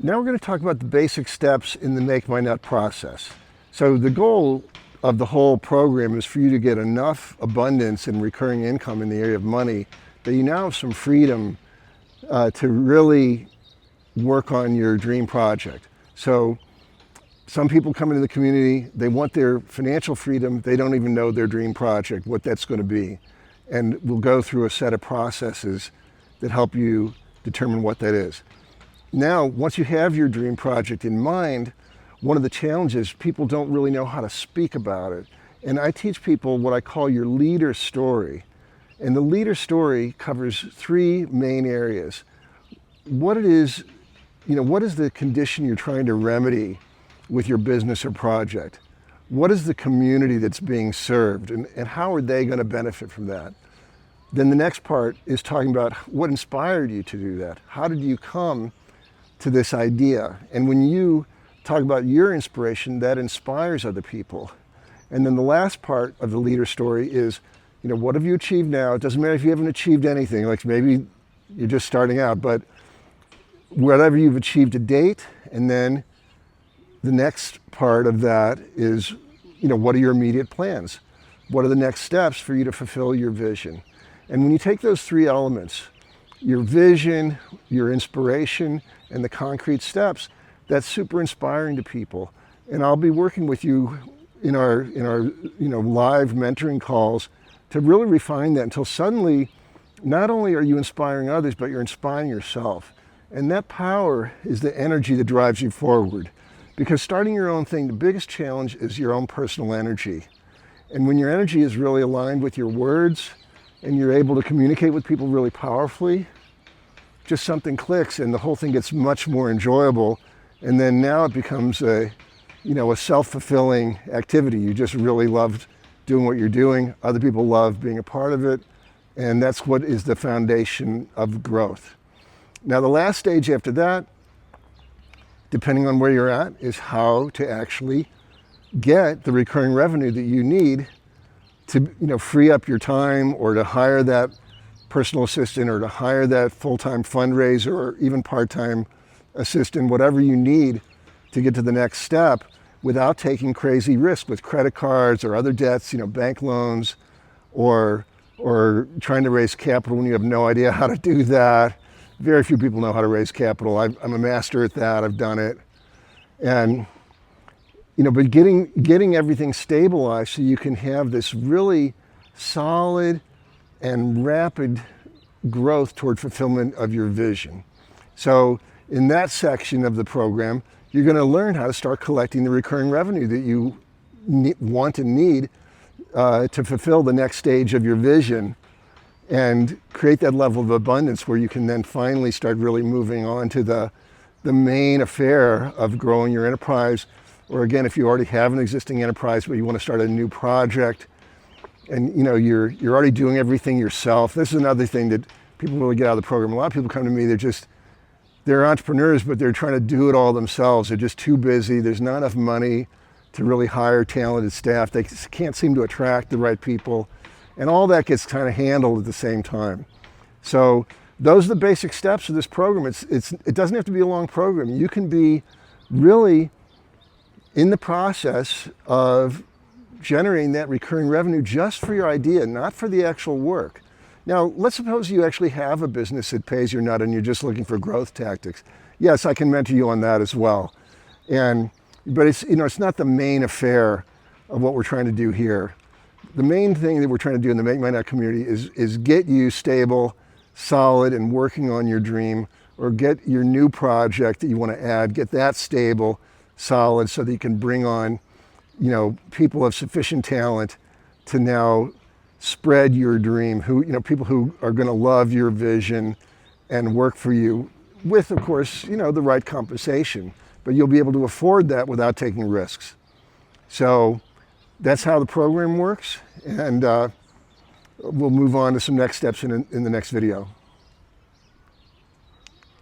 Now we're going to talk about the basic steps in the Make My Nut process. So the goal of the whole program is for you to get enough abundance and recurring income in the area of money that you now have some freedom to really work on your dream project. So some people come into the community, they want their financial freedom, they don't even know their dream project, what that's going to be. And we'll go through a set of processes that help you determine what that is. Now, once you have your dream project in mind, one of the challenges, people don't really know how to speak about it. And I teach people what I call your leader story. And the leader story covers three main areas. What it is, what is the condition you're trying to remedy with your business or project? What is the community that's being served, and how are they going to benefit from that? Then the next part is talking about what inspired you to do that. How did you come to this idea? And when you talk about your inspiration, that inspires other people. And then the last part of the leader story is, what have you achieved now? It doesn't matter if you haven't achieved anything, like maybe you're just starting out, but whatever you've achieved to date. And then the next part of that is, what are your immediate plans? What are the next steps for you to fulfill your vision? And when you take those three elements, your vision, your inspiration, and the concrete steps, that's super inspiring to people. And I'll be working with you in our live mentoring calls to really refine that until suddenly, not only are you inspiring others, but you're inspiring yourself. And that power is the energy that drives you forward. Because starting your own thing, the biggest challenge is your own personal energy. And when your energy is really aligned with your words and you're able to communicate with people really powerfully, just something clicks and the whole thing gets much more enjoyable. And then now it becomes a self-fulfilling activity. You just really loved doing what you're doing. Other people love being a part of it. And that's what is the foundation of growth. Now, the last stage after that, depending on where you're at, is how to actually get the recurring revenue that you need to free up your time, or to hire that personal assistant, or to hire that full-time fundraiser, or even part-time assistant, whatever you need to get to the next step without taking crazy risk with credit cards or other debts, bank loans, or trying to raise capital when you have no idea how to do that. Very few people know how to raise capital. I'm a master at that. I've done it. And, but getting everything stabilized so you can have this really solid and rapid growth toward fulfillment of your vision. So in that section of the program, you're going to learn how to start collecting the recurring revenue that you want and need to fulfill the next stage of your vision, and create that level of abundance where you can then finally start really moving on to the main affair of growing your enterprise. Or again, if you already have an existing enterprise but you want to start a new project, and you're already doing everything yourself. This is another thing that people really get out of the program. A lot of people come to me, they're entrepreneurs, but they're trying to do it all themselves. They're just too busy. There's not enough money to really hire talented staff. They can't seem to attract the right people. And all that gets kind of handled at the same time. So those are the basic steps of this program. It doesn't have to be a long program. You can be really in the process of generating that recurring revenue just for your idea, not for the actual work. Now, let's suppose you actually have a business that pays your nut and you're just looking for growth tactics. Yes, I can mentor you on that as well. But it's not the main affair of what we're trying to do here. The main thing that we're trying to do in the Make My Nut community is get you stable, solid, and working on your dream, or get your new project that you want to add, get that stable, solid, so that you can bring on, people of sufficient talent to now spread your dream, people who are going to love your vision and work for you with, of course, the right compensation. But you'll be able to afford that without taking risks. So that's how the program works, and we'll move on to some next steps in the next video.